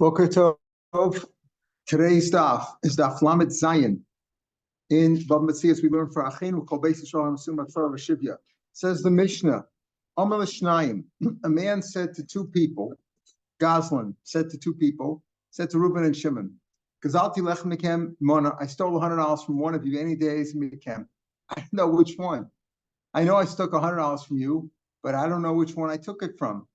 Boker Tov. Today's daf is Daf Lamed Zayin. In Bava Mecias, we learn for Achenu Kol Beis Yisrael Hamsum B'Torah V'Shivya. Says the Mishnah, Amar L'Shnayim. A man said to two people, Gazlan said to two people, said to Reuben and Shimon, Gazalti Lech Mekem Mona. I stole $100 from one of you any days Mekem. I don't know which one. I know I took $100 from you, but I don't know which one I took it from.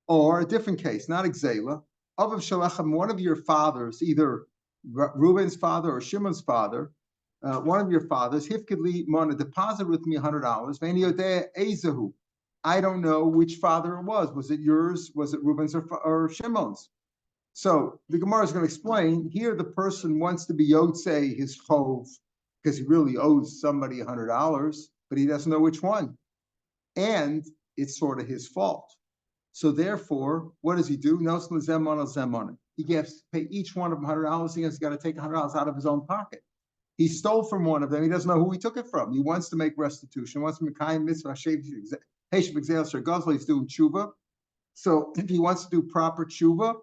Or a different case, not Exela. Of Shalechem, one of your fathers, either Reuben's father or Shimon's father, one of your fathers, Hifkidli Mona, deposit with me $100. Ezahu. I don't know which father it was. Was it yours? Was it Reuben's or Shimon's? So the Gemara is going to explain here. The person wants to be Yotzei his chov because he really owes somebody $100, but he doesn't know which one, and it's sort of his fault. So therefore, what does he do? He gets to pay each one of them $100. He has got to take $100 out of his own pocket. He stole from one of them. He doesn't know who he took it from. He wants to make restitution. He wants to make mitzvah. He's doing tshuva. So if he wants to do proper tshuva,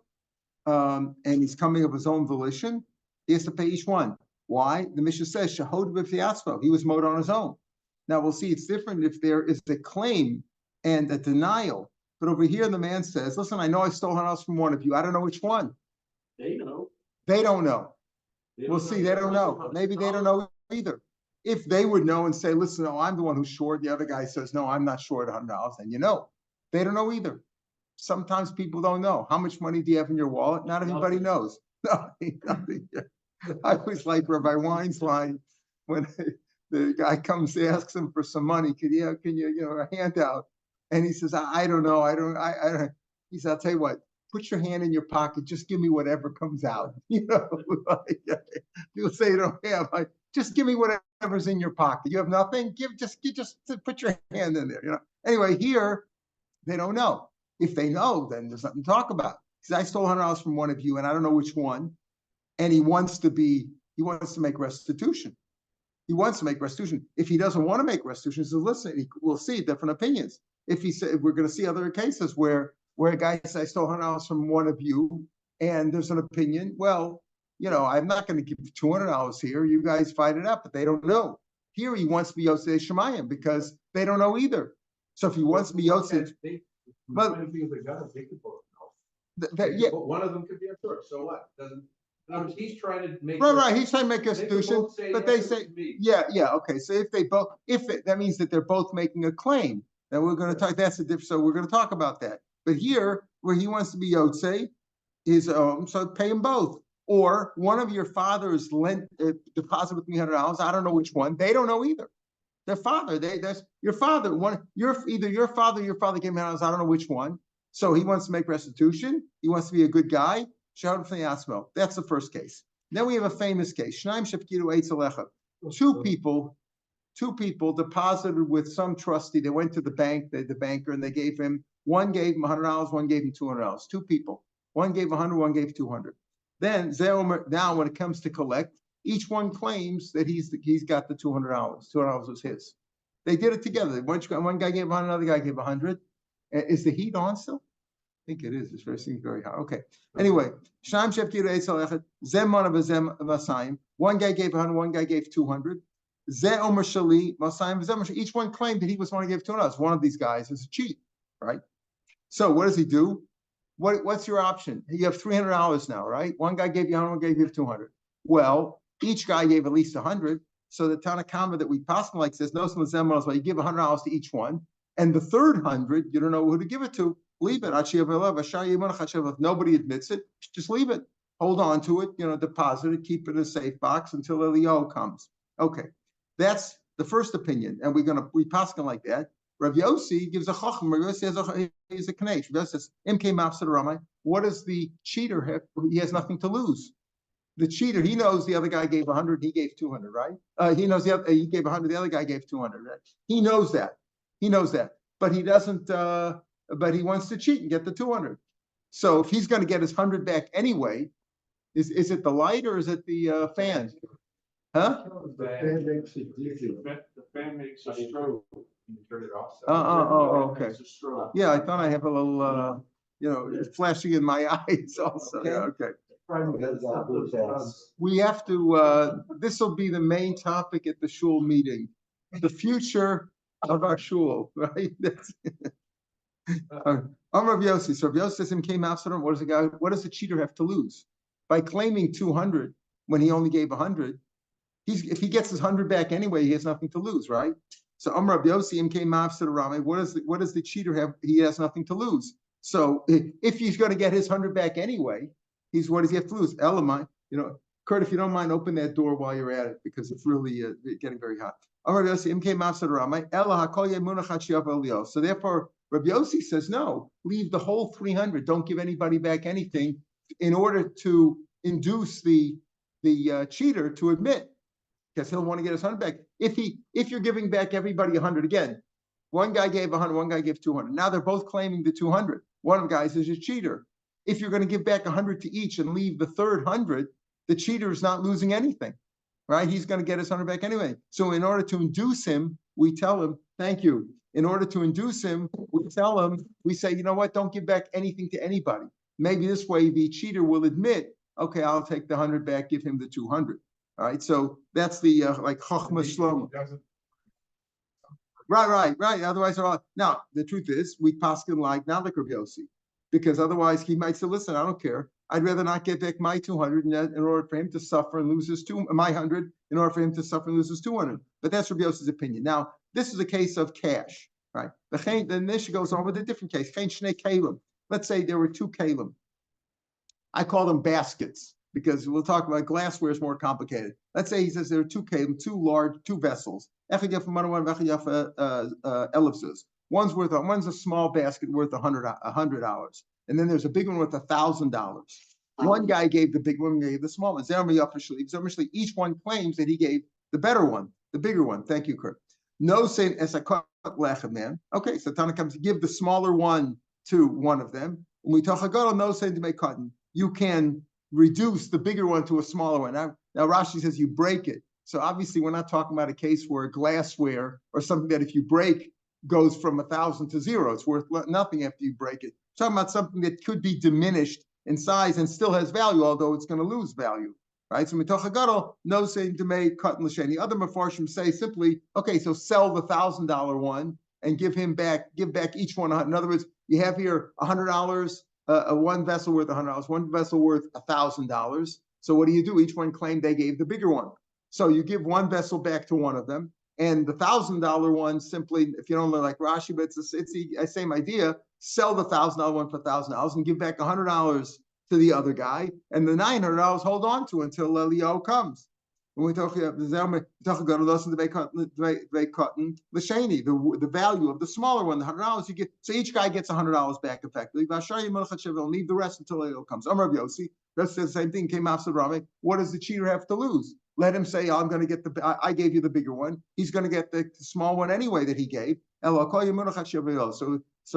and he's coming of his own volition, he has to pay each one. Why? The Mishnah says shahod b'fiaspo. He was mowed on his own. Now we'll see. It's different if there is a claim and a denial. But over here, the man says, listen, I know I stole $100 from one of you. I don't know which one. They know. They don't know. We'll see. They don't know. Maybe they don't know either. If they would know and say, listen, no, I'm the one who's short. The other guy says, no, I'm not short $100. Then you know. They don't know either. Sometimes people don't know. How much money do you have in your wallet? Not everybody knows. Nothing. I always like Rabbi Wine's line when the guy comes, asks him for some money. Can you a handout? And he says, I don't know. I don't. He said, I'll tell you what. Put your hand in your pocket. Just give me whatever comes out. People say you don't have. Just give me whatever's in your pocket. You have nothing. Just put your hand in there. Anyway, here they don't know. If they know, then there's nothing to talk about. He says, I stole $100 from one of you, and I don't know which one. And he wants to make restitution. He wants to make restitution. If he doesn't want to make restitution, he says, listen, we'll see different opinions. If we're going to see other cases where a guy says, I stole $100 from one of you, and there's an opinion, well, I'm not going to give you $200 here. You guys fight it out, but they don't know. Here he wants to be Yosei Shemayim because they don't know either. So if he wants to be Yosei, but yeah, one of them could be a crook. So what? He's trying to make He's trying to make restitution, but they say, okay. So that means that they're both making a claim. Then we're going to talk. That's the difference. So we're going to talk about that. But here, where he wants to be Yotzei, so pay them both. Or one of your fathers deposit with me $100. I don't know which one. They don't know either. Their father. That's your father. Either your father or your father gave me $100. I don't know which one. So he wants to make restitution. He wants to be a good guy. That's the first case. Then we have a famous case. Two people deposited with some trustee. They went to the bank, the banker, and one gave him $100, one gave him $200. Two people. One gave $100, one gave $200. Then now when it comes to collect, each one claims that he's got the $200. $200 was his. They did it together. One guy gave $100, another guy gave $100. Is the heat on still? I think it is. It's very hot. Okay. Anyway, one guy gave $100, one guy gave $200. Each one claimed that he was going to give $200. One of these guys is a cheat, right? So what does he do? What's your option? You have $300 now, right? One guy gave you $100, one guy gave you $200. Well, each guy gave at least $100. So the Tanakama that we possibly like says, no, you give $100 to each one, and the third $100, you don't know who to give it to. Leave it. If nobody admits it, just leave it. Hold on to it. Deposit it. Keep it in a safe box until Elio comes. Okay. That's the first opinion, and we paskin like that. Rav Yossi gives a chacham. Rav Yossi he's a kanesh. Rav Yossi says, "Imkei mafsed ramai." What does the cheater have? He has nothing to lose. The cheater, he knows the other guy gave 100, he gave 200, right? He knows he gave 100, the other guy gave 200. Right? He knows that, but he doesn't. But he wants to cheat and get the 200. So if he's going to get his 100 back anyway, is it the light or is it the fan? Huh? The fan makes it dizzy. The fan makes a strobe. You turn it off. Okay. Yeah, I thought I have a little. it's flashing in my eyes also. Okay. Yeah, okay. We have to, this will be the main topic at the shul meeting, the future of our shul, right? Rav Yossi. So Rav Yossi says, came after him. What does the cheater have to lose? By claiming 200 when he only gave 100, if he gets his 100 back anyway, he has nothing to lose, right? So Rav Yossi came after the Rami. What does the cheater have? He has nothing to lose. So if he's going to get his 100 back anyway, what does he have to lose? Elamai, Kurt, if you don't mind, open that door while you're at it because it's really getting very hot. Rav Yossi came after the Rami. So therefore, Rav Yossi says, no, leave the whole 300. Don't give anybody back anything in order to induce the cheater to admit, because he'll want to get his 100 back. If you're giving back everybody 100 again, one guy gave 100, one guy gave 200. Now they're both claiming the 200. One of the guys is a cheater. If you're going to give back 100 to each and leave the third 100, the cheater is not losing anything, right? He's going to get his 100 back anyway. So in order to induce him, we tell him, thank you. In order to induce him, we say, you know what? Don't give back anything to anybody. Maybe this way the cheater will admit, okay, I'll take the 100 back, give him the 200. All right. So that's the Chochmah Shlomo. Right. Otherwise, now the truth is, we paskin like not like Rav Yossi, because otherwise he might say, listen, I don't care. I'd rather not get back my 200 in order for him to suffer and lose my 100 in order for him to suffer and lose his 200. But that's Rav Yossi's opinion. Now, this is a case of cash, right? The Mishnah goes on with a different case. Let's say there were two kalim. I call them baskets because we'll talk about glassware is more complicated. Let's say he says there are two kalim, two vessels. One's a small basket worth $100, and then there's a big one worth $1,000. One guy gave the big one, gave the small one. Each one claims that he gave the better one, the bigger one. Thank you, Kurt. No saying as a lechem man. Okay, so Tana comes to give the smaller one to one of them. When we talk about no saying to make cotton, you can reduce the bigger one to a smaller one. Now Rashi says you break it. So obviously we're not talking about a case where glassware or something that if you break goes from 1,000 to 0. It's worth nothing after you break it. We're talking about something that could be diminished in size and still has value, although it's going to lose value. Right, so mitoch hagadol, no saying to make cut and l'sheni. Other mafarshim say simply, okay, so sell the $1,000 one and give back each one. In other words, you have here $100, one vessel worth $100, one vessel worth $1,000. So what do? Each one claimed they gave the bigger one. So you give one vessel back to one of them, and the $1,000 one simply, if you don't look like Rashi, but it's the same idea. Sell the $1,000 one for $1,000 and give back $100 to the other guy, and the $900 hold on to until Leo comes. When we talk about the value of the smaller one, the $100 you get, so each guy gets $100 back effectively. Leave the rest until Leo comes. Rav Yossi, that's the same thing. Came after Rami. What does the cheater have to lose? Let him say, I'm going to get I gave you the bigger one. He's going to get the small one anyway that he gave. So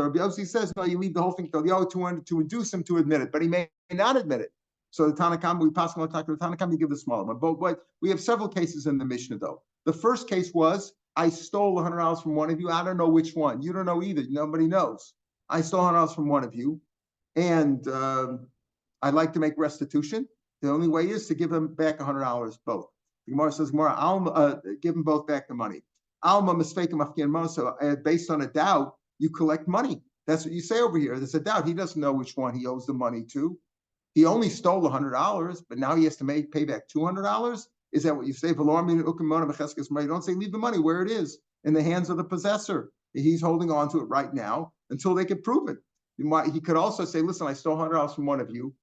Rabbi Yossi says, no, you leave the whole thing to induce him to admit it, but he may not admit it. So the Tanakam, we pass on the Tanakam, you give the smaller one. But we have several cases in the Mishnah, though. The first case was, I stole $100 from one of you. I don't know which one. You don't know either. Nobody knows. I stole $100 from one of you, and I'd like to make restitution. The only way is to give him back $100 both. The Gemara says, give them both back the money. Alma mistaken mafkin. So based on a doubt, you collect money. That's what you say over here. There's a doubt. He doesn't know which one he owes the money to. He only stole $100, but now he has to pay back $200. Is that what you say? You don't say leave the money where it is in the hands of the possessor. He's holding on to it right now until they can prove it. He could also say, listen, I stole $100 from one of you.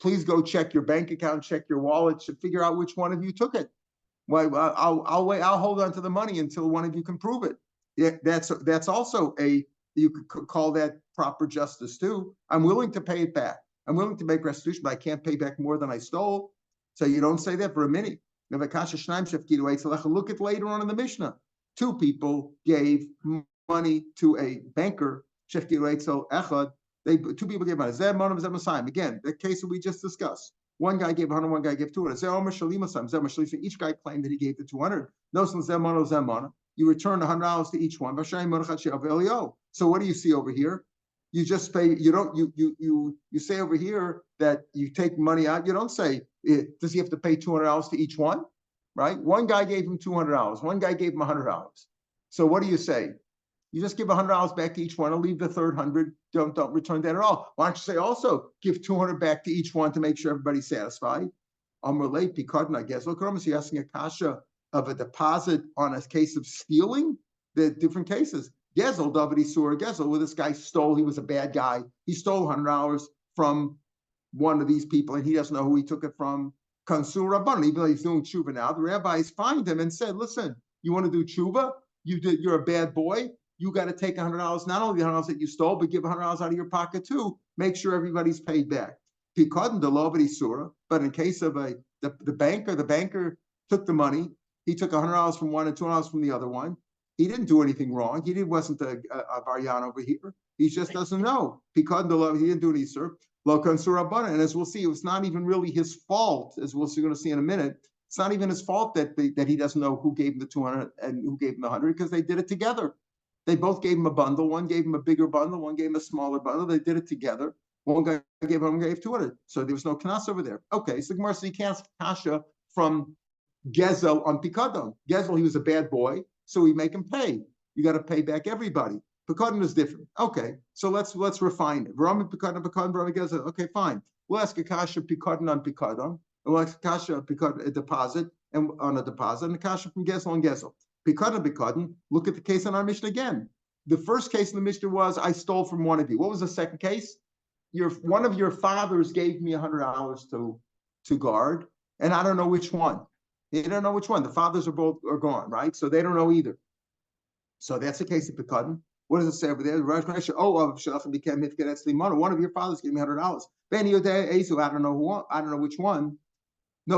Please go check your bank account, check your wallet, to figure out which one of you took it. Well, I'll wait. I'll hold on to the money until one of you can prove it. Yeah, that's also you could call that proper justice too. I'm willing to pay it back. I'm willing to make restitution, but I can't pay back more than I stole. So you don't say that for a minute. Look at later on in the Mishnah. Two people gave money to a banker. Two people gave money. Again, the case that we just discussed. One guy gave 100, one guy gave 200. Each guy claimed that he gave the 200. You return $100 to each one. So what do you see over here? You just pay. You don't. You say over here that you take money out. You don't say does he have to pay $200 to each one, right? One guy gave him $200. One guy gave him $100. So what do you say? You just give $100 back to each one and leave the third 100. Don't return that at all. Why don't you say also give 200 back to each one to make sure everybody's satisfied? Late because I guess. Look, you're asking a kasha of a deposit on a case of stealing. The different cases. Gezel, David Isur, Gezel, where this guy stole. He was a bad guy. He stole $100 from one of these people, and he doesn't know who he took it from. Kansur Rabban, even though he's doing tshuva now, the rabbis find him and said, "Listen, you want to do tshuva? You're a bad boy. You got to take $100, not only the $100 that you stole, but give $100 out of your pocket too. Make sure everybody's paid back." But in case of the banker took the money. He took $100 from one and $200 from the other one. He didn't do anything wrong. He wasn't a varyan over here. He just doesn't know. He didn't do any sir. And as we'll see, it was not even really his fault, as we're going to see in a minute. It's not even his fault that he doesn't know who gave him the 200 and who gave him the 100, because they did it together. They both gave him a bundle. One gave him a bigger bundle. One gave him a smaller bundle. They did it together. One guy gave 200. So there was no knas over there. Okay, so Gemara, so you can't kasha from Gezel on Pikadon. Gezel, he was a bad boy, so we make him pay. You got to pay back everybody. Pikadon is different. Okay, so let's refine it. Rami Pikadon, Rami Gezel. Okay, fine. We'll ask a kasha Pikadon on Pikadon. We'll ask a kasha Pikadon, a deposit, and on a deposit, and a kasha from Gezel on Gezel. Pikadon. Look at the case on our Mishnah again. The first case in the Mishnah was I stole from one of you. What was the second case? One of your fathers gave me $100 to guard, and I don't know which one. They don't know which one. The fathers are gone, right? So they don't know either. So that's the case of Pikadon. What does it say over there? One of your fathers gave me $100. I don't know which one. You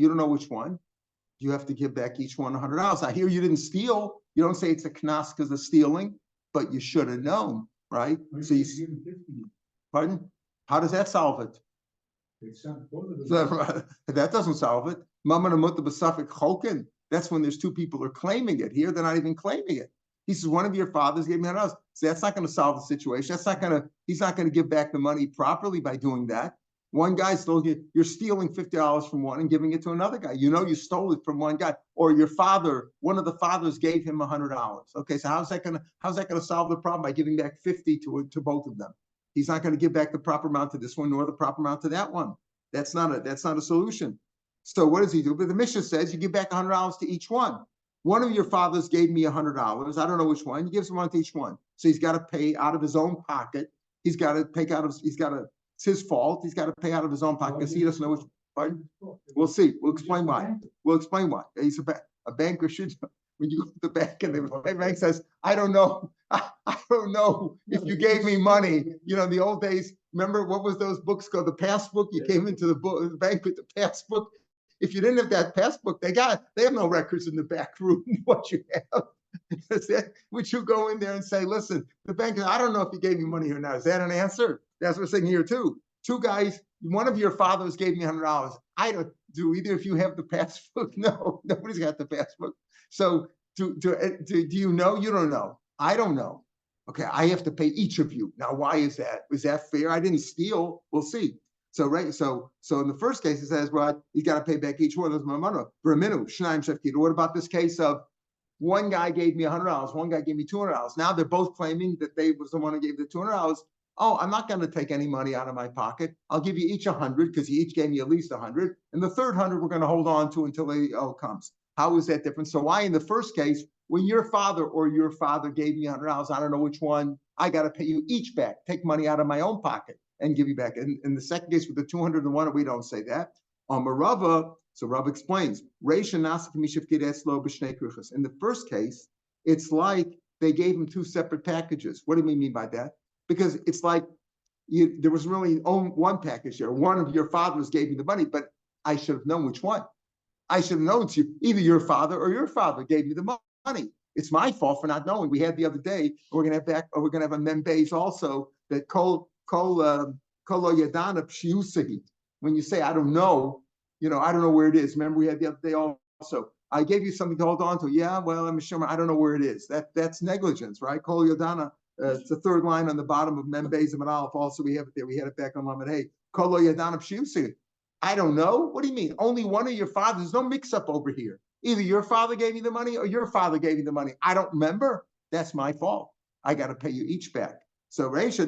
don't know which one. You have to give back each one $100. I hear you didn't steal. You don't say it's a knas because of stealing, but you should have known, right? So you pardon? How does that solve it? That doesn't solve it. That's when there's two people are claiming it. Here, they're not even claiming it. He says, one of your fathers gave me $100. So that's not going to solve the situation. He's not going to give back the money properly by doing that. One guy stole you. You're stealing $50 from one and giving it to another guy. You know you stole it from one guy, or your father. One of the fathers gave him $100. Okay, so how's that going to solve the problem by giving back 50 to both of them? He's not going to give back the proper amount to this one nor the proper amount to that one. That's not a solution. So what does he do? But the Mishnah says you give back $100 to each one. One of your fathers gave me $100. I don't know which one. He gives one to each one. So he's got to pay out of his own pocket. It's his fault. He's got to pay out of his own pocket because he doesn't know which. Pardon? We'll see. We'll explain why. He's a banker should. When you go to the bank and the bank says, I don't know if you gave me money. You know, in the old days, remember what was those books called? The passbook. You came into the bank with the passbook. If you didn't have that passbook, they have no records in the back room what you have. Would you go in there and say, listen, the bank, I don't know if you gave me money or not. Is that an answer? That's what we're saying here too. Two guys, one of your fathers gave me $100. I don't do either if you have the passbook. No, nobody's got the passbook. So do you know? You don't know. I don't know. Okay, I have to pay each of you. Now, why is that? Is that fair? I didn't steal. We'll see. So in the first case, it says, well, you got to pay back each one of those mamano. What about this case of one guy gave me $100, one guy gave me $200. Now they're both claiming that they was the one who gave the $200. Oh, I'm not going to take any money out of my pocket. I'll give you each 100 because you each gave me at least 100. And the third 100 we're going to hold on to until the comes. How is that different? So why in the first case, when your father gave me $100, I don't know which one, I got to pay you each back, take money out of my own pocket and give you back. And in the second case with the 201, we don't say that. So Rav explains, in the first case, it's like they gave him two separate packages. What do we mean by that? Because it's like there was really one package there. One of your fathers gave me the money, but I should have known which one. I should have known it's either your father or your father gave me the money. It's my fault for not knowing. We had the other day. We're gonna have a membase also that kol yadana pshiusahi. When you say I don't know, I don't know where it is. Remember we had the other day also. I gave you something to hold on to. Yeah, well, I'm sure I don't know where it is. That's negligence, right? Kol yadana It's the third line on the bottom of Mem Beis and Aleph. Also, we have it there. We had it back on Lamed Hey. Kolo Yadanab Shiusi. I don't know. What do you mean? Only one of your fathers. There's no mix-up over here. Either your father gave you the money or your father gave you the money. I don't remember. That's my fault. I got to pay you each back. So it's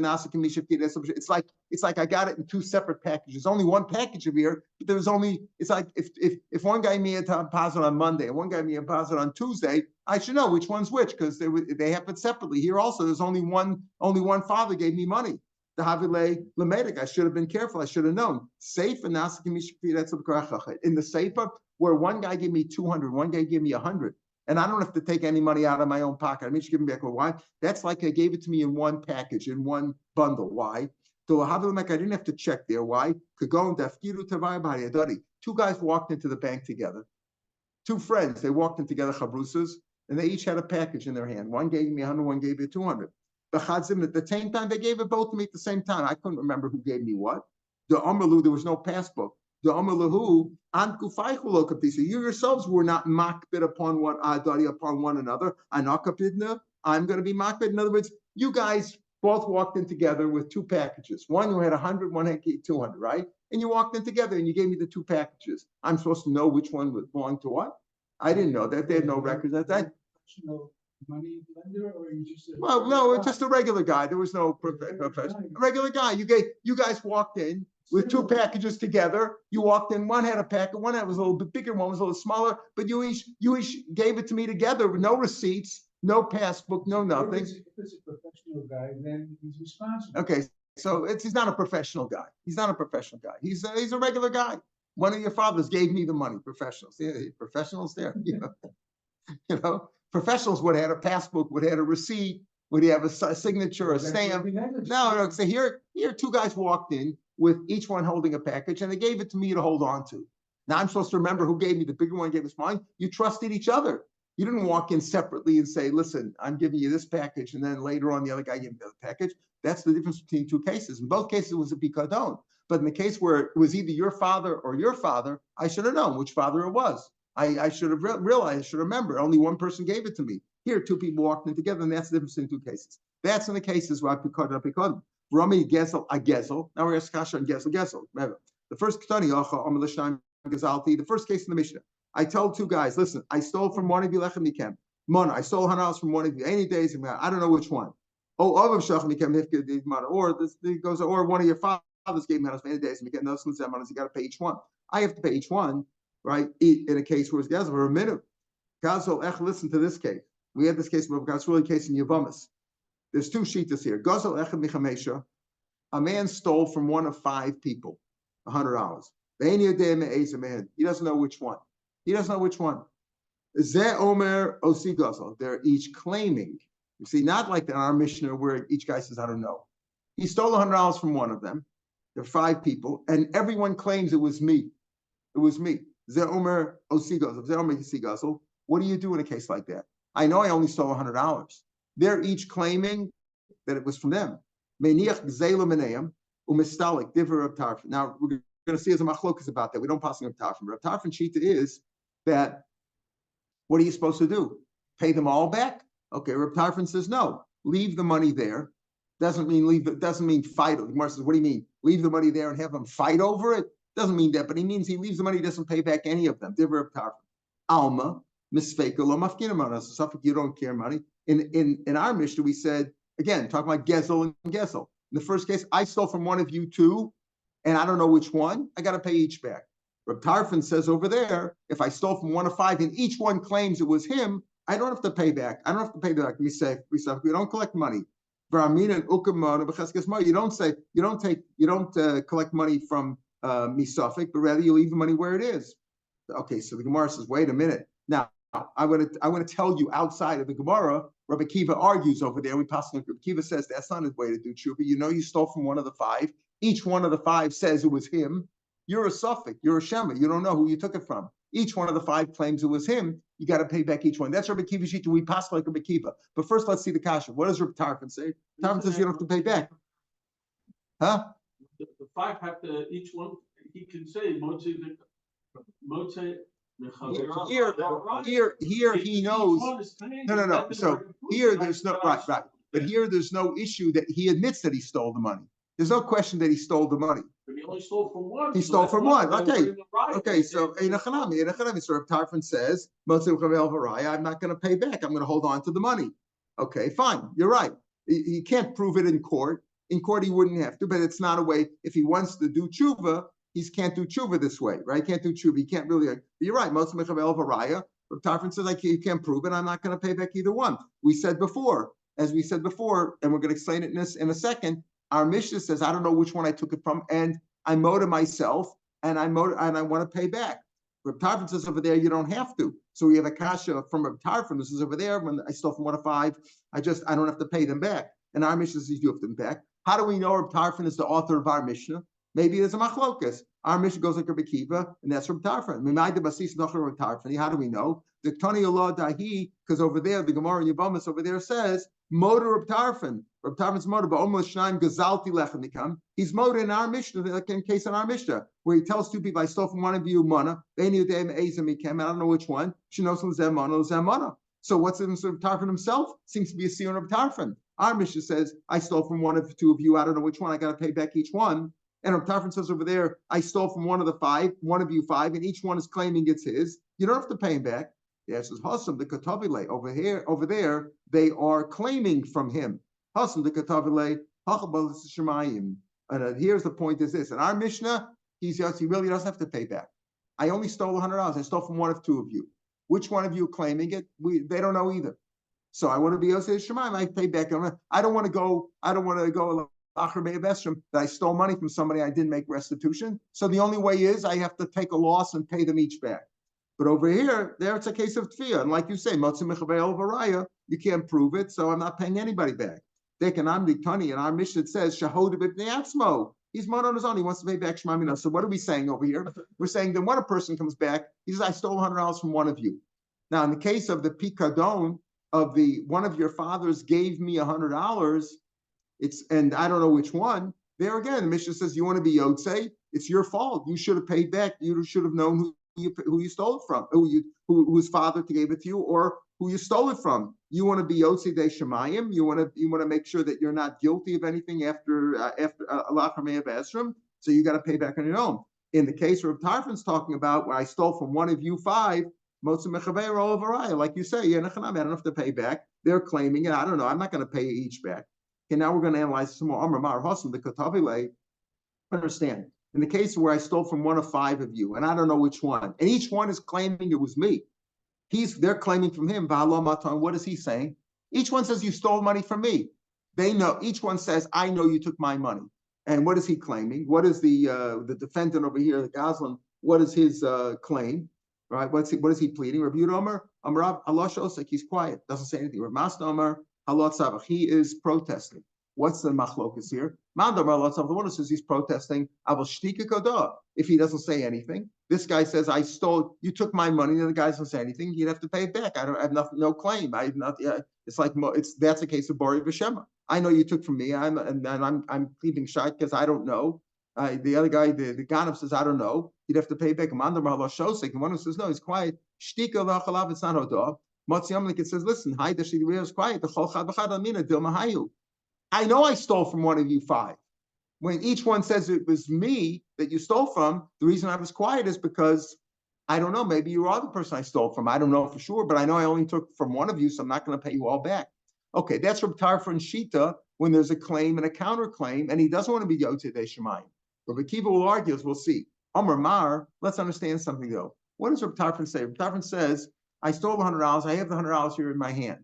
like I got it in two separate packages. Only one package of here, but there was only. It's like if one guy gave me a deposit on Monday and one guy gave me a deposit on Tuesday, I should know which one's which because they happen separately. Here also, there's only one father gave me money. The Havile Lamedic, I should have been careful. I should have known. Safe and in the safer where one guy gave me 200, one guy gave me 100. And I don't have to take any money out of my own pocket. I mean, just give them back. Why? That's like I gave it to me in one package, in one bundle. Why? I didn't have to check there. Why? Two guys walked into the bank together. Two friends, they walked in together, chabrusas, and they each had a package in their hand. One gave me 100, one gave me 200. The chadzim, at the same time, they gave it both to me at the same time. I couldn't remember who gave me what. The Amalu, there was no passbook. The Amalahu, so you yourselves were not makbid upon one another. Anakapidna, I'm going to be makbid. In other words, you guys both walked in together with two packages. One who had 100, one had 200, right? And you walked in together and you gave me the two packages. I'm supposed to know which one belonged to what? I didn't know that. They had no records at that. Money lender, or you just well, no, it's just a regular guy. There was no professional. A regular guy. You guys walked in with two packages together. You walked in. One had a packet. One was a little bit bigger. One was a little smaller. But you each gave it to me together with no receipts, no passbook, no nothing. If it's a professional guy, then he's responsible. Okay, so he's not a professional guy. He's not a professional guy. He's a regular guy. One of your fathers gave me the money. Professionals, yeah, professionals there. You know. Professionals would have a passbook, would have a receipt, would have a signature, a stamp. No. So here two guys walked in with each one holding a package, and they gave it to me to hold on to. Now I'm supposed to remember who gave me the bigger one, gave us mine. You trusted each other. You didn't walk in separately and say, "Listen, I'm giving you this package," and then later on the other guy gave me the other package. That's the difference between two cases. In both cases, it was a pikadon. But in the case where it was either your father or your father, I should have known which father it was. I should have realized, I should remember. Only one person gave it to me. Here, two people walked in together, and that's the difference in two cases. That's in the cases where I pikad. Rami gezel a gezel. Now we're going to discuss on gezel. Remember, the first the first case in the Mishnah. I told two guys, listen, I stole from one of you lechem mikem. Mon, I stole $100 from one of you. Any days, I don't know which one. Oh, of shachem mikem hifked, or this goes, or one of your fathers gave me $100 days. You got to pay each one. I have to pay each one. Right, in a case where it's Gazel for a minute. Gazel, listen to this case. We had this case, but it's really a case in Yavamas. There's two shitas here. Gazel echad michamesha. A man stole from one of 5 people $100. He doesn't know which one. Zeh omer osi gazel. They're each claiming. You see, not like in our Mishnah where each guy says, I don't know. He stole $100 from one of them. There are 5 people, and everyone claims it was me. It was me. What do you do in a case like that? I know I only stole $100. They're each claiming that it was from them. Now we're going to see as a machlokas about that. We don't pass on Rav Tarfon. Rav Tarfon shita is that what are you supposed to do? Pay them all back? Okay, Rav Tarfon says no. Leave the money there. Doesn't mean fight. Gemara says, what do you mean? Leave the money there and have them fight over it? Doesn't mean that, but he means he leaves the money, he doesn't pay back any of them. Alma, misfeka lo mafkina. So you don't care money. In our Mishnah, we said, again, talking about gezel and gezel. In the first case, I stole from one of you 2, and I don't know which one. I got to pay each back. Rav Tarfon says over there, if I stole from one of 5 and each one claims it was him, I don't have to pay back. I don't have to pay back. We don't collect money. You don't collect money from misafik, but rather you leave the money where it is. Okay, so the Gemara says, wait a minute. Now, I want to tell you outside of the Gemara, Rabbi Kiva argues over there. We pass on. Rabbi Kiva says that's not his way to do tshuva. You know, you stole from one of the 5. Each one of the 5 says it was him. You're a suffix. You're a shema. You don't know who you took it from. Each one of the 5 claims it was him. You got to pay back each one. That's Rabbi Kiva's shita. We pass like Rabbi Kiva. But first, let's see the kasha. What does Rabbi Tarfon say? Tarfon says you don't have to pay back. Huh? The 5 have to, each one, he can say, Here he knows. No. So here there's no, right. But here, there's no issue that he admits that he stole the money. There's no question that he stole the money. But he only stole from one. He stole that's from one. They were Okay. in the right. Okay, so in a Chanami, so Rav Tarfon says, I'm not going to pay back. I'm going to hold on to the money. Okay, fine. You're right. He can't prove it in court. In court, he wouldn't have to, but it's not a way. If he wants to do tshuva, he can't do tshuva this way, right? He can't do tshuva. He can't really. But you're right. Most of Mechavel Varaya, Rav Tarfon says, you can't prove it. I'm not going to pay back either one. We said before, and we're going to explain it in a second. Our Mishnah says, I don't know which one I took it from, and I motor myself, and I want to pay back. Rav Tarfon says over there, you don't have to. So we have a kasha from Rav Tarfon. This is over there. When I stole from 1 to 5, I don't have to pay them back. And our Mishnah says you have them back. How do we know Rav Tarfon is the author of our Mishnah? Maybe there's a machlokas. Our Mishnah goes like Rabbi Kiva, and that's Rav Tarfon. How do we know? The Tani Allah Dahi, because over there, the Gemara in Yavamas over there says, motor Rav Tarfon. Rav Tarfon's motor, but almost Shnaim Gazalti Lechem. He's motor in our Mishnah, like in case in our Mishnah, where he tells two people, I stole from one of you, Mana, I don't know which one. So what's in Rav Tarfon himself? Seems to be a Sion of Tarfon. Our Mishnah says, I stole from one of two of you, I don't know which one, I got to pay back each one. And Rav Tarfon says over there, I stole from one of you five, and each one is claiming it's his. You don't have to pay him back. Yeah, it says Hasam the Katavile over there, they are claiming from him. Hasam the Katavile, Hachabal Shemayim. And here's the point: is this? In our Mishnah, he really doesn't have to pay back. I only stole $100. I stole from one of two of you. Which one of you claiming it? They don't know either. So I want to be Yosef Shemayim. I pay back. I don't want to go. That I stole money from somebody, I didn't make restitution. So the only way is I have to take a loss and pay them each back. But over here, there it's a case of tfiyah. And like you say, you can't prove it, so I'm not paying anybody back. In our Mishnah it says, he's mon on his own. He wants to pay back Shemamina. So what are we saying over here? We're saying that when a person comes back, he says, I stole $100 from one of you. Now, in the case of the pikadon of one of your fathers gave me $100, and I don't know which one. There again, the Mishnah says, you want to be Yotzei, it's your fault. You should have paid back. You should have known who you stole it from, whose father gave it to you, or who you stole it from. You want to be Yotzei de Shemayim. You want to make sure that you're not guilty of anything after Allah from Esrim. So you got to pay back on your own. In the case Rav Tarfon's talking about, where I stole from one of you five, like you say, I don't have to pay back. They're claiming it. I don't know. I'm not going to pay each back. Okay, now we're going to analyze some more. Understand. In the case where I stole from one of five of you, and I don't know which one, and each one is claiming it was me. They're claiming from him. What is he saying? Each one says you stole money from me. They know. Each one says, I know you took my money. And what is he claiming? What is the defendant over here, the Gazlan? What is his claim? Right? What is he pleading? Rabbi Yehuda Amar Allah Shosek. He's quiet. Doesn't say anything. Rav Masna Amar Allah Tzavach. He is protesting. What's the machlokas here? Mandar Allah Tzavach. The one who says he's protesting. If he doesn't say anything, this guy says, I stole. You took my money. And the guy doesn't say anything. You'd have to pay it back. I have no claim. I have not. It's like that's a case of Bori V'Shema. I know you took from me. I'm pleading shite because I don't know. The other guy, the Ganav says, I don't know. You'd have to pay back. Mandar Allah Shosek. And one who says, no, he's quiet. Shtika v'achalav. It's not hodah. Matziyamlik, it says, listen, hi, the Shidi is quiet. The Chol Chad B'Chad Amina Dil Mahayu. I know I stole from one of you five. When each one says it was me that you stole from, the reason I was quiet is because I don't know. Maybe you are the person I stole from. I don't know for sure, but I know I only took from one of you, so I'm not going to pay you all back. Okay, that's Reb Tarfon Shita when there's a claim and a counterclaim, and he doesn't want to be Yotzei de Shemayim. Rabbi Kiva will argue, as we'll see. Amar Mar, let's understand something though. What does Reb Tarfon say? Reb Tarfon says, I stole $100. I have the $100 here in my hand.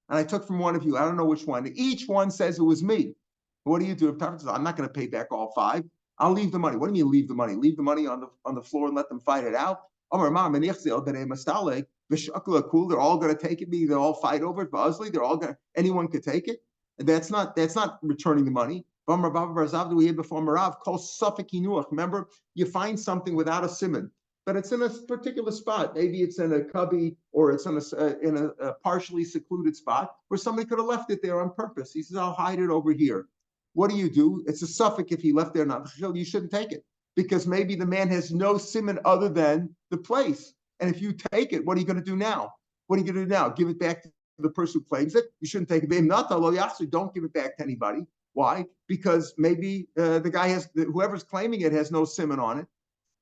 And I took from one of you. I don't know which one. Each one says it was me. What do? If Tarfon says, I'm not going to pay back all five. I'll leave the money. What do you mean leave the money? Leave the money on the floor and let them fight it out? They're all going to take it. They'll all fight over it. They're all going to, anyone could take it. And that's not returning the money. We had before Marav called Suffolk Inuach. Remember, you find something without a simon, but it's in a particular spot. Maybe it's in a cubby or it's in a partially secluded spot where somebody could have left it there on purpose. He says, I'll hide it over here. What do? It's a suffix if he left there not. You shouldn't take it because maybe the man has no simon other than the place. And if you take it, what are you going to do now? What are you going to do now? Give it back the person who claims it, you shouldn't take it. Don't give it back to anybody. Why? Because maybe the guy whoever's claiming it has no siman on it,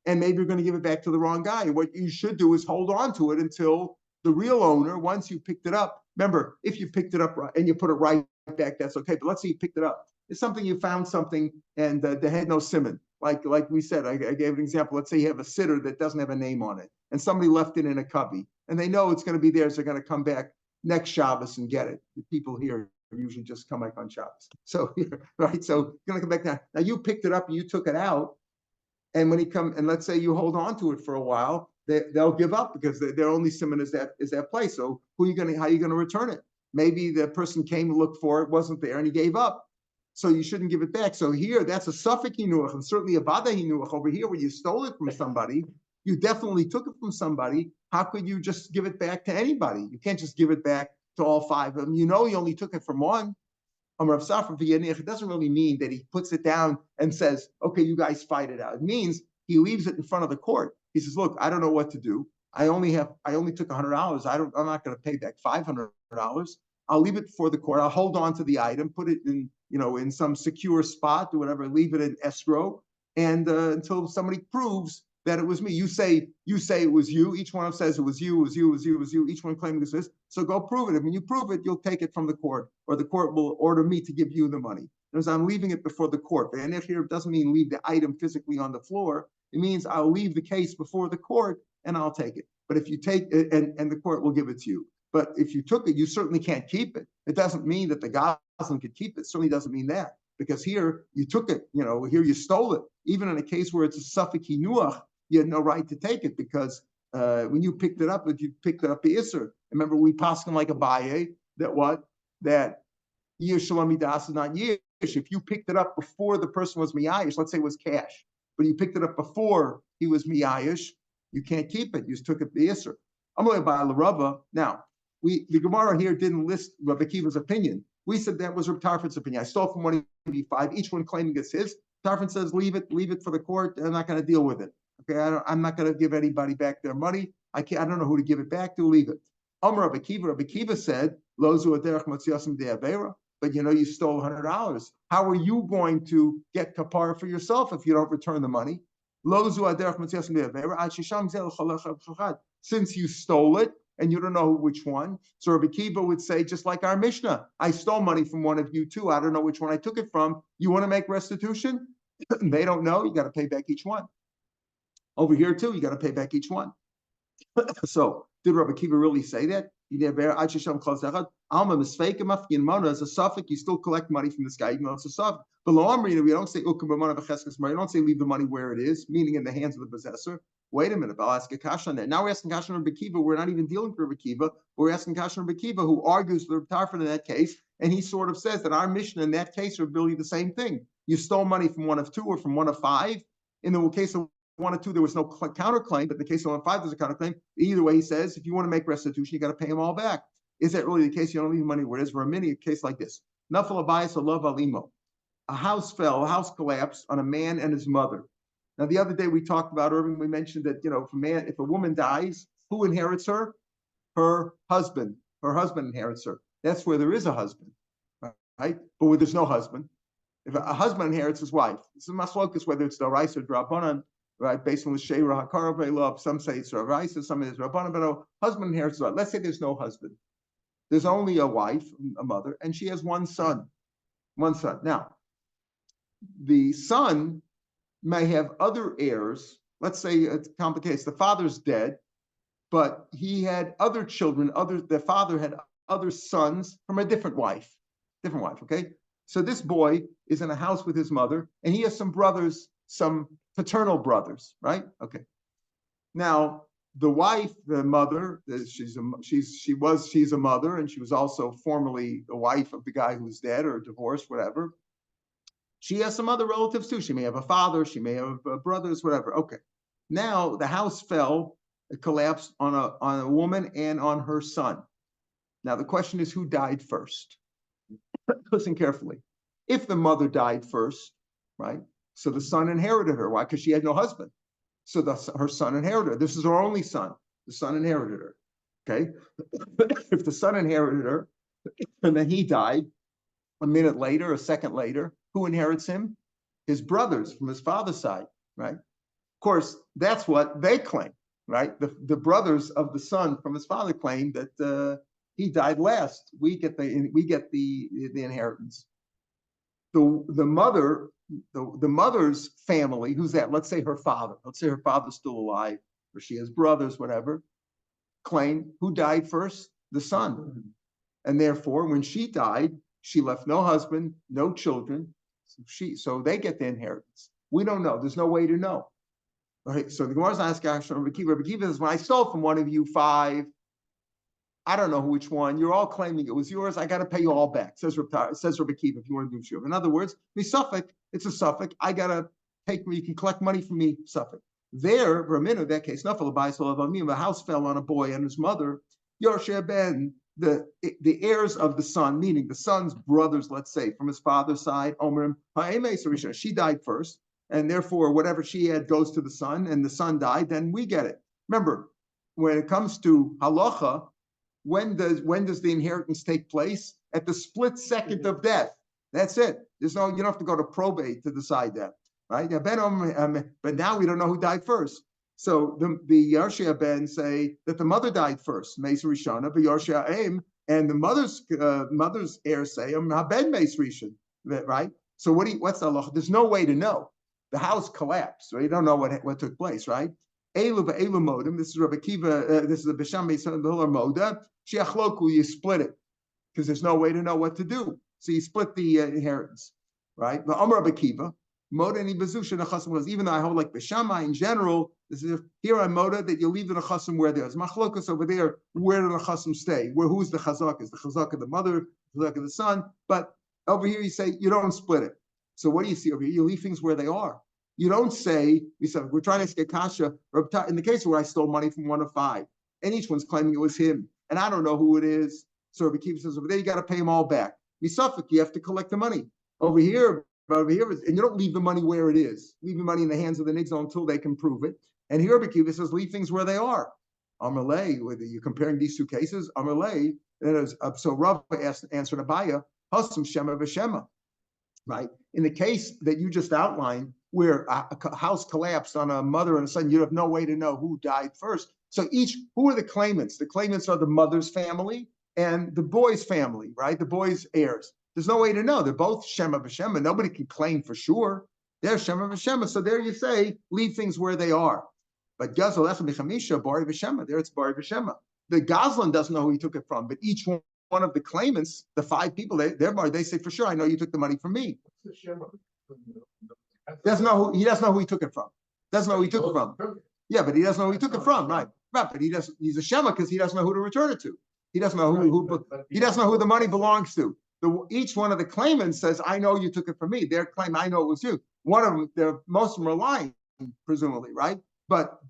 and maybe you're going to give it back to the wrong guy. And what you should do is hold on to it until the real owner, once you picked it up. Remember, if you picked it up and you put it right back, that's okay. But let's say you picked it up. It's something you found something and they had no siman. Like we said, I gave an example. Let's say you have a sitter that doesn't have a name on it, and somebody left it in a cubby, and they know it's going to be there, so they're going to come back next Shabbos and get it. The people here usually just come back on Shabbos. So, right? So you're going to come back now. Now you picked it up and you took it out, and when he come, and let's say you hold on to it for a while, they'll give up because their only siman is that place. So how are you going to return it? Maybe the person came to look for it, wasn't there, and he gave up. So you shouldn't give it back. So here, that's a suffix hinuach, and certainly a vada hinuach. Over here, when you stole it from somebody, you definitely took it from somebody. How could you just give it back to anybody? You can't just give it back to all five of them. You know you only took it from one. It doesn't really mean that he puts it down and says, okay, you guys fight it out. It means he leaves it in front of the court. He says, look, I don't know what to do. I only took $100. I'm not going to pay back $500. I'll leave it before the court. I'll hold on to the item, put it in some secure spot or whatever, leave it in escrow, and until somebody proves that it was me. You say it was you. Each one of them says it was you. Each one claiming this is. So go prove it. When you prove it, you'll take it from the court, or the court will order me to give you the money. As I'm leaving it before the court. And if here doesn't mean leave the item physically on the floor. It means I'll leave the case before the court and I'll take it. But if you take it, and the court will give it to you. But if you took it, you certainly can't keep it. It doesn't mean that the Goslin could keep it. It certainly doesn't mean that. Because here you took it, here you stole it. Even in a case where it's a suffix hinuach, you had no right to take it because when you picked it up, you picked it up the Isser. Remember, we passed him like a baye that Yish Shalom Midas is not Yish. If you picked it up before the person was miyayish, let's say it was cash, but you picked it up before he was miyayish, you can't keep it. You just took it the Isser. I'm going to buy the Rava. Now, the Gemara here didn't list Rabbi Akiva's opinion. We said that was Rabbi Tarfon's opinion. I stole from 185, each one claiming it's his. Tarfon says, leave it for the court. I'm not going to deal with it. Okay, I'm not going to give anybody back their money. I don't know who to give it back to. Leave it. Rabbi Akiva said, Lozu aderech matziasim de'avera. But you stole $100. How are you going to get kapara for yourself if you don't return the money? Lozu aderech matziasim de'avera. Ad shisham zel chalach chachad. Since you stole it, and you don't know which one. So Rabbi Akiva would say, just like our Mishnah, I stole money from one of you too. I don't know which one I took it from. You want to make restitution? They don't know. You got to pay back each one. Over here too, you got to pay back each one. So did Rabbi Akiva really say that? Alma misfake as a suffix, you still collect money from this guy, even though it's a suffix. But we don't say you don't say leave the money where it is, meaning in the hands of the possessor. Wait a minute, I'll ask a kasha on that. Now we're asking kasha on Rabbi Akiva. We're not even dealing with Rabbi Akiva. We're asking kasha on Rabbi Akiva, who argues with Rabbi Tarfon in that case, and he sort of says that our Mishnah in that case are really the same thing. You stole money from one of two or from one of five. In the case of 1 or 2, there was no counterclaim, but in the case of 1 of 5, there's a counterclaim. Either way, he says, if you want to make restitution, you got to pay them all back. Is that really the case? You don't leave money where it is. For a case like this, Nafal abayis alav alimo. A house collapsed on a man and his mother. Now, the other day we talked about, Irving, we mentioned that, if a woman dies, who inherits her? Her husband. Her husband inherits her. That's where there is a husband, right? But where there's no husband. If a husband inherits his wife, this is maslokas, whether it's D'oraisa or Drabanan, right? Based on the Sheira Hakara love, some say it's D'oraisa, some say it's Drabanan, but a husband inherits his wife. Let's say there's no husband. There's only a wife, a mother, and she has one son. Now, the son may have other heirs. Let's say it's complicated. The father's dead, but he had other children. The father had other sons from a different wife. Okay. So this boy is in a house with his mother, and he has some brothers, some paternal brothers, right? Okay. Now the wife, the mother, she's a mother, and she was also formerly the wife of the guy who's dead or divorced, whatever. She has some other relatives too. She may have a father, she may have brothers, whatever. Okay. Now the house it collapsed on a woman and on her son. Now the question is, who died first? Listen carefully. If the mother died first, right? So the son inherited her. Why? Because she had no husband. So her son inherited her. This is her only son. The son inherited her. Okay, if the son inherited her, and then he died a minute later, a second later, who inherits him? His brothers from his father's side, right? Of course, that's what they claim, right? The brothers of the son from his father claim that he died last. We get the inheritance. The mother's family, who's that? Let's say her father. Let's say her father's still alive, or she has brothers, whatever. Claim who died first? The son. And therefore, when she died, she left no husband, no children. So they get the inheritance. We don't know. There's no way to know. Right? So the Gemara's asking Rabbi Kiva says, when I stole from one of you 5, I don't know which one. You're all claiming it was yours. I got to pay you all back. Says Rabbi Kiva, if you want to do Shiur. In other words, Suffolk, it's a Suffolk. I got to take me. You can collect money from me, Suffolk. There, Ramino, that case, the house fell on a boy and his mother, Yoshia ben, the heirs of the son, meaning the son's brothers, let's say, from his father's side, Omrim, she died first, and therefore whatever she had goes to the son, and the son died, then we get it. Remember, when it comes to halacha, when does the inheritance take place? At the split second of death. That's it. You don't have to go to probate to decide that, right? But now we don't know who died first. So the Yarshia Ben say that the mother died first, Meis Rishona, but Yarshia Aim, and the mother's heirs say Ben Meis Rishon, right? So what's the halacha? There's no way to know. The house collapsed, right? You don't know what took place, right? Elu ve'elu modem. This is Rabbi Kiva. This is the Bisham Beisan B'Hiller Moda. Sheachloku, you split it because there's no way to know what to do. So you split the inheritance, right? The Amar Rabbi Kiva. Even though I hold like B'Shamai in general, this is here on Moda that you leave the Nechasim where there's Machlokas over there. Where do the Nechasim stay? Who's the Chazak? Is the Chazak of the mother, the Chazak of the son? But over here you say you don't split it. So what do you see over here? You leave things where they are. You don't say, we're trying to get kasha. In the case where I stole money from one of 5, and each one's claiming it was him, and I don't know who it is. So Rabbi Kiva says over there you got to pay them all back. Misafik, you have to collect the money. Over here, and you don't leave the money where it is. Leave the money in the hands of the nigzal until they can prove it. And here Rabbi Kiva says, leave things where they are. Amalei, whether you're comparing these two cases, Amalei, so Rav answered Abaya, Hasam Shema V'Shema, right? In the case that you just outlined, where a house collapsed on a mother and a son, you have no way to know who died first. So who are the claimants? The claimants are the mother's family and the boy's family, right? The boy's heirs. There's no way to know. They're both Shema V'Shema. Nobody can claim for sure. They're Shema V'Shema. So there you say, leave things where they are. But Gazal Echad B'Chamisha, Bari V'Shema. There it's Bari V'Shema. The Gazlan doesn't know who he took it from, but each one of the claimants, the 5 people, they say, for sure, I know you took the money from me. He doesn't know who he took it from. Doesn't know who he took it from. Yeah, but he doesn't know who he took it from, right? Right, but he's a Shema because he doesn't know who to return it to. He doesn't know he doesn't know who the money belongs to. Each one of the claimants says, I know you took it from me. Their claim, I know it was you. One of them, most of them are lying, presumably, right? But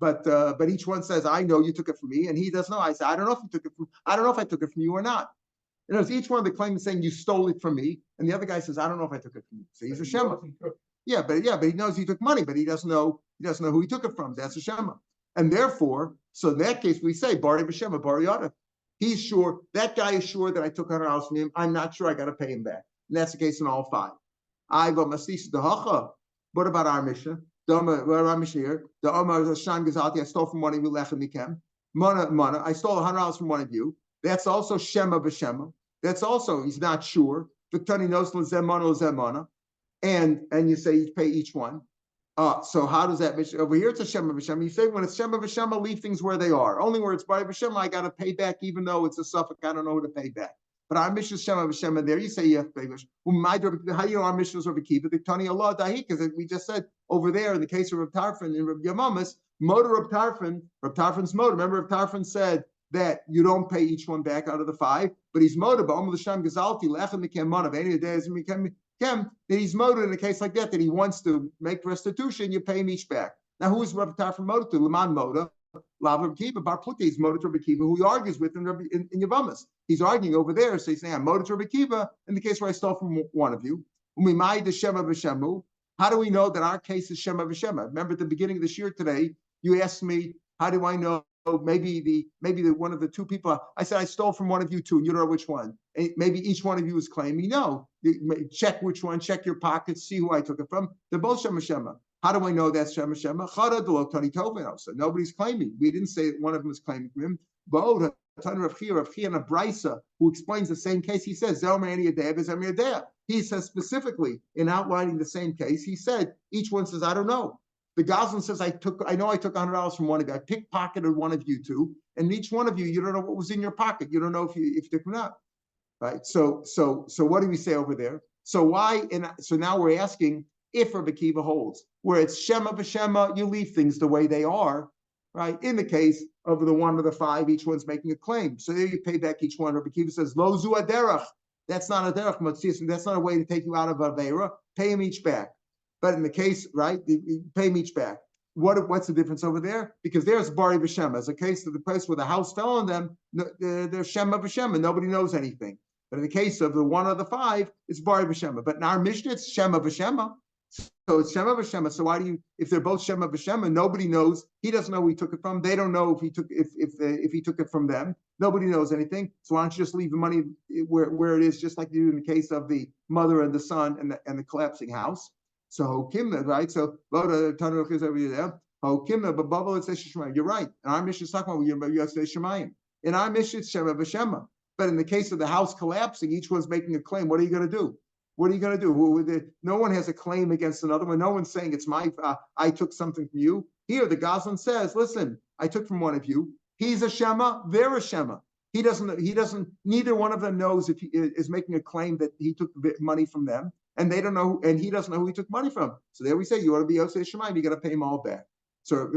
each one says, I know you took it from me, and he doesn't know. I say, I don't know if I took it from you or not. In other words, each one of the claimants saying you stole it from me, and the other guy says, I don't know if I took it from you. So he's a Shema. Yeah, but he knows he took money, but he doesn't know who he took it from. That's a Shema. And therefore, so in that case, we say, Bari B'Shema, Bari Yada. He's sure, that guy is sure that I took $100 from him. I'm not sure, I got to pay him back. And that's the case in all 5. What about our Mishnah? Our Mishnah here, the Omar Shan Gazati, I stole from one of you, Lechem Mikem. Mana, I stole $100 from one of you. That's also Shema B'Shema. That's also, he's not sure. Victani knows Zemana. And you say you pay each one. So how does that Mishnah? Over here it's a Shema B'Shema. You say when it's Shema B'Shema, leave things where they are. Only where it's Bari B'Shema, I got to pay back, even though it's a suffix, I don't know who to pay back. But our Mishnah is Shema B'Shema. There you say you have to pay back. How do you know our Mishnah is Rabbi Kiva? The Tani Allah Dahi, because we just said over there in the case of Rav Tarfon and Rav Yamamas, Moda Rav Tarfon's Moda. Remember Rav Tarfon said that you don't pay each one back out of the 5, but he's Moda, but the Shem Gazalti, Lechem Mikem Mana, any of the days that he's moted in a case like that he wants to make restitution, you pay him each back. Now, who is Rav Tarfon moted to? Laman Moda, Lav Rabbi Kiva, Bar Pluti is moted to Rabbi Kiva, who he argues with in Yavamas. He's arguing over there, so he's saying, I'm moted to Rabbi Kiva in the case where I stole from one of you. Umimai de Shema V'Shemu. How do we know that our case is Shema V'Shema? Remember at the beginning of the Shiur today, you asked me, how do I know maybe one of the two people, I said, I stole from one of you two, and you don't know which one. And maybe each one of you is claiming, no, check which one, check your pockets, see who I took it from. They're both Shema Shema. How do I know that's Shema Shema? So nobody's claiming. We didn't say that one of them is claiming from him. Rav Shapiro and a Brisa who explains the same case. He says, he says specifically in outlining the same case, he said, each one says, I don't know. The Goslin says, I know I took $100 from one of you. I pickpocketed one of you two, and each one of you, you don't know what was in your pocket. You don't know if you took it out. Right? So what do we say over there? So now we're asking if Rabbi Akiva holds, where it's Shema b'Shema, you leave things the way they are, right? In the case of the one of the five, each one's making a claim. So there you pay back each one. Rabbi Akiva says, Lo zu aderach. That's not a derech matzis. That's not a way to take you out of Aveira. Pay them each back. But in the case, right, you pay them each back. What's the difference over there? Because there's Bari B'Shema. As a case of the place where the house fell on them, they're Shema B'Shema. Nobody knows anything. But in the case of the one of the five, it's Bari B'Shema. But in our Mishnah, it's Shema B'Shema. So it's Shema B'Shema. So why if they're both Shema B'Shema, nobody knows. He doesn't know who he took it from. They don't know if he took it from them. Nobody knows anything. So why don't you just leave the money where it is, just like you do in the case of the mother and the son and the collapsing house. So Hokimna, right? So Tanur is over there. Hokimna, but Bubble it says Shemayim. You're right. And our Mishnah is talking about you say Shemayim. In our Mishnah, it's Shema B'Shema. But in the case of the house collapsing, each one's making a claim. What are you going to do? What are you going to do? No one has a claim against another one. No one's saying it's I took something from you. Here, the Goslin says, listen, I took from one of you. He's a Shema, they're a Shema. He doesn't, neither one of them knows if he is making a claim that he took money from them, and they don't know, and he doesn't know who he took money from. So there we say, you want to be Yosef Shemaim, you got to pay them all back. So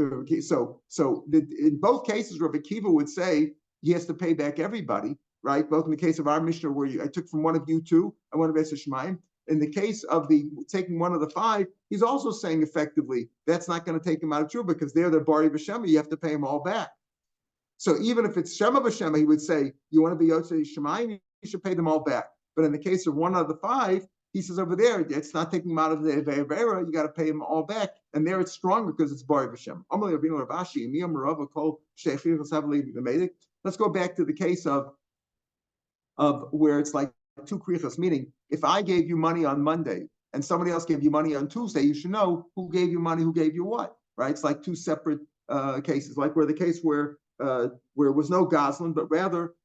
in both cases, Rabbi Akiva would say he has to pay back everybody, right? Both in the case of our Mishnah, where I took from one of you two, I want to be Yosef Shemaim. In the case of the taking one of the five, he's also saying effectively that's not going to take him out of True because they're the Bari B'Shema, you have to pay them all back. So even if it's Shema B'Shema, he would say, you want to be Yosef Shemaim, you should pay them all back. But in the case of one of the five, he says over there, it's not taking them out of the Aveira, you got to pay them all back. And there it's stronger because it's Bari B'Shema. Let's go back to the case of where it's like two krichas, meaning if I gave you money on Monday and somebody else gave you money on Tuesday, you should know who gave you money, who gave you what, right? It's like two separate cases, like where the case where it was no Goslin, but rather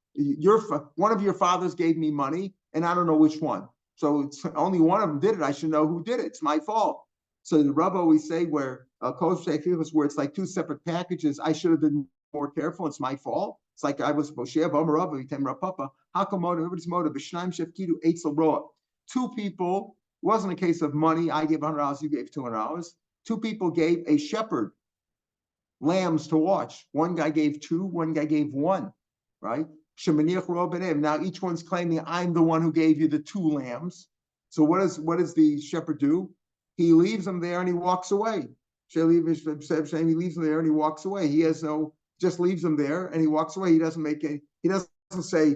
one of your fathers gave me money and I don't know which one. So it's only one of them did it. I should know who did it. It's my fault. So the Rav always say where it's like two separate packages. I should have been more careful. It's my fault. It's like I was two people. It wasn't a case of money. I gave $100. You gave $200. Two people gave a shepherd lambs to watch. One guy gave two. One guy gave one. Right. Now each one's claiming I'm the one who gave you the two lambs. So what does the shepherd do? He leaves them there and he walks away. He leaves them there and he walks away. He has just leaves them there and he walks away. He doesn't say,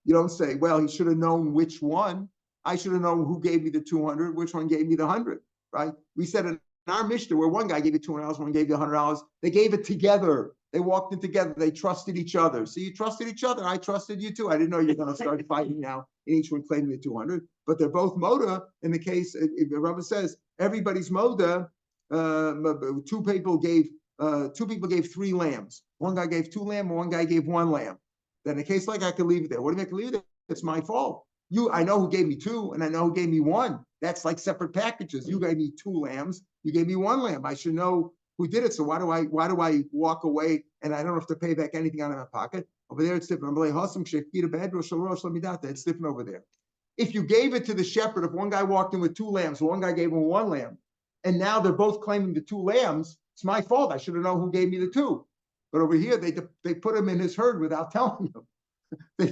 you don't say, well, he should have known which one. I should have known who gave me the 200, which one gave me the 100, right? We said in our Mishnah where one guy gave you $200, one gave you $100, they gave it together. They walked in together. They trusted each other. So you trusted each other. I trusted you too. I didn't know you're going to start fighting now and each one claiming the 200, but they're both moda. In the case, the Rabbi says, everybody's moda. Two people gave 3 lambs. One guy gave 2 lambs, one guy gave 1 lamb. Then in a case like I could leave it there. What do you make leave it there? It's my fault. I know who gave me 2 and I know who gave me 1. That's like separate packages. You gave me 2 lambs, you gave me 1 lamb. I should know who did it. So why do I walk away and I don't have to pay back anything out of my pocket? Over there it's different. It's different over there. If you gave it to the shepherd, if one guy walked in with 2 lambs, one guy gave him 1 lamb, and now they're both claiming the 2 lambs, it's my fault. I should have known who gave me the 2. But over here, they put him in his herd without telling him. They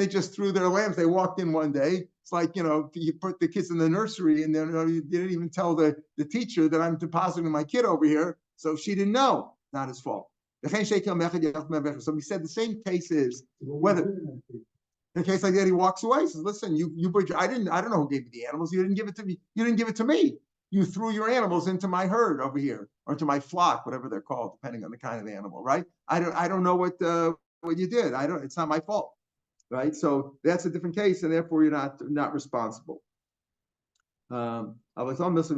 just threw their lambs. They walked in one day. It's like, you put the kids in the nursery and then you didn't even tell the teacher that I'm depositing my kid over here. So she didn't know. Not his fault. So we said the same case is whether in a case like that, he walks away. He says, listen, I don't know who gave you the animals. You didn't give it to me. You didn't give it to me. you threw your animals into my herd over here, or into my flock, whatever they're called, depending on the kind of animal, right? I don't know what you did. It's not my fault, right? So that's a different case, and therefore you're not responsible. I was almost,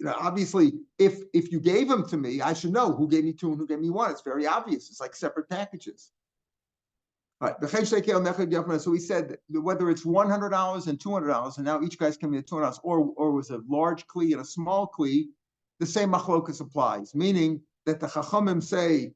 obviously, if you gave them to me, I should know who gave me two and who gave me one. It's very obvious. It's like separate packages. All right. So we said that whether it's $100 and $200, and now each guy's coming at $200, or was a large kli and a small kli, the same machlokas applies. Meaning that the chachamim say,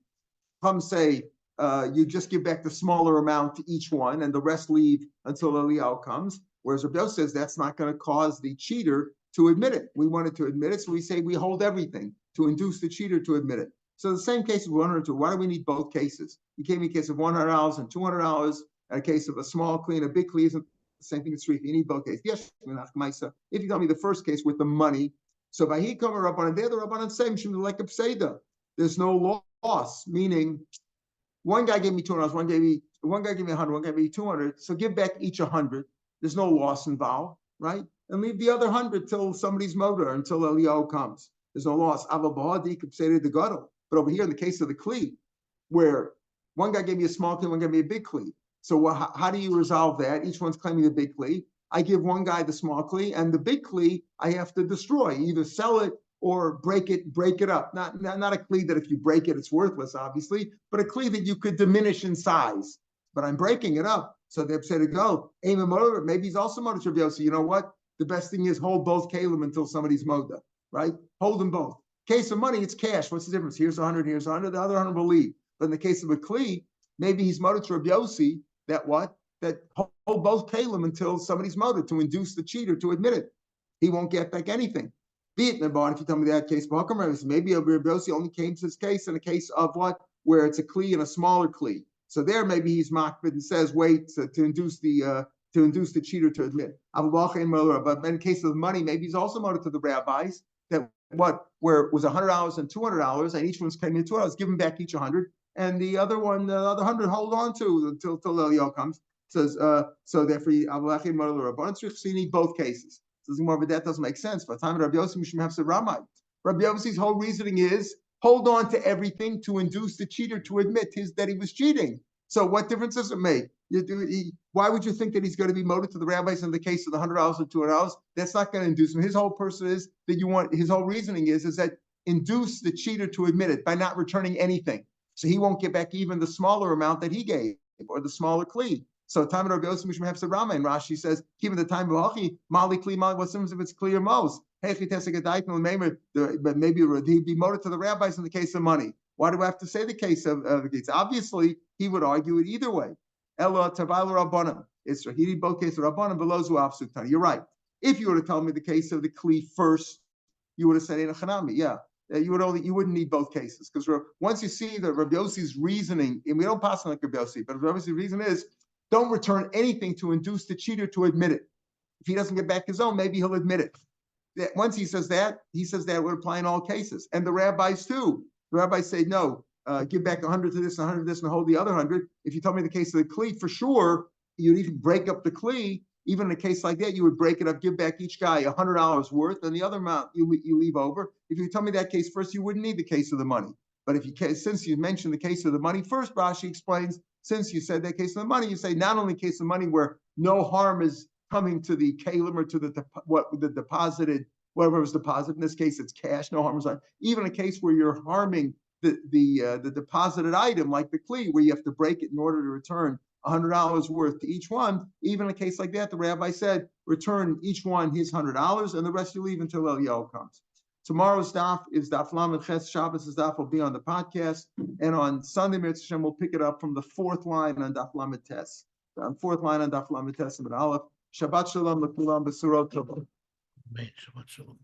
you just give back the smaller amount to each one, and the rest leave until Eliyahu comes. Whereas Rav Yosef says that's not going to cause the cheater to admit it. We wanted to admit it, so we say we hold everything to induce the cheater to admit it. So the same case of 100 to, why do we need both cases? You gave me a case of $100 and $200, and a case of a small kli and a big kli isn't the same thing as 3. You need both cases. Yes, if you tell me the first case with the money, so by he come Rabbanan, there the Rabbanan say like a pseida. There's no loss, meaning one guy gave me $200, one guy gave me 100, one guy gave me 200. So give back each 100. There's no loss involved, right? And leave the other 100 till somebody's motor, until Eliyahu comes. There's no loss. But over here, in the case of the kli, where one guy gave me a small kli, one gave me a big kli. So how do you resolve that? Each one's claiming the big kli. I give one guy the small kli, and the big kli I have to destroy, either sell it or break it up. Not a kli that if you break it, it's worthless, obviously, but a kli that you could diminish in size. But I'm breaking it up. So they're upset to go. Maybe he's also moda to Rav Yossi. You know what? The best thing is hold both kalim until somebody's moda, right? Hold them both. Case of money, it's cash. What's the difference? Here's 100, here's 100, the other 100 will leave. But in the case of a kli, maybe he's moda to Rav Yossi that hold both kalim until somebody's moda to induce the cheater to admit it. He won't get back anything. Be it Naban, if you tell me that case, maybe Rav Yossi only came to this case in a case of what? Where it's a kli and a smaller kli. So there, maybe he's makbid and says, wait, to induce the cheater to admit. But in the case of money, maybe he's also moda to the rabbis that where it was $100 and $200, and each one's paying $200, give him back each 100, and the other 100 hold on to until Eliyahu comes. Says so therefore you need both cases. Says more, but that doesn't make sense. By the time of Rav Yossi, Mishum have said Ramai. Rav Yossi's whole reasoning is hold on to everything to induce the cheater to admit that he was cheating. So what difference does it make? Why would you think that he's going to be moda to the rabbis in the case of the $100 or $200? That's not going to induce him. His whole person is that his whole reasoning is that induce the cheater to admit it by not returning anything. So he won't get back even the smaller amount that he gave or the smaller kli. So time of Rav Yosef Mishum Hefsed Rama, and Rashi says, keep the time of Hachi, Mali Kli, Mali, what's if it's clear most? But maybe he'd be moda to the rabbis in the case of money. Why do I have to say the case of the case? Obviously, he would argue it either way. Ella Taval Rabbanim. It's he need both cases of Rabbanim below Zuafsutani. You're right. If you were to tell me the case of the kli first, you would have said in a chanami. Yeah. You wouldn't need both cases, because once you see that Rav Yossi's reasoning, and we don't pass on like Rav Yossi, but Rav Yossi's reason is don't return anything to induce the cheater to admit it. If he doesn't get back his own, maybe he'll admit it. Once he says that would apply in all cases, and the rabbis too. The rabbis say no, give back 100 to this, 100 to this, and hold the other 100. If you tell me the case of the kli, for sure you'd even break up the kli. Even in a case like that, you would break it up, give back each guy $100 worth, and the other amount you leave over. If you tell me that case first, you wouldn't need the case of the money. But since you mentioned the case of the money first, Rashi explains, since you said that case of the money, you say not only case of money where no harm is coming to the kalim or to the deposited, whatever was deposited. In this case, it's cash. No harm is done. Even a case where you're harming the deposited item, like the kli, where you have to break it in order to return $100 worth to each one. Even a case like that, the rabbi said, return each one his $100, and the rest you leave until Eliyahu comes. Tomorrow's daf is Daf Lamed Ches. Shabbos' daf will be on the podcast, and on Sunday, Mitzvah Hashem, we'll pick it up from the 4th line on Daf Lamed Tes. On 4th line on Daf Lamed Tes and Aleph. Shabbat Shalom, L'Kulam, B'Surot Tov. Shabbat Shalom.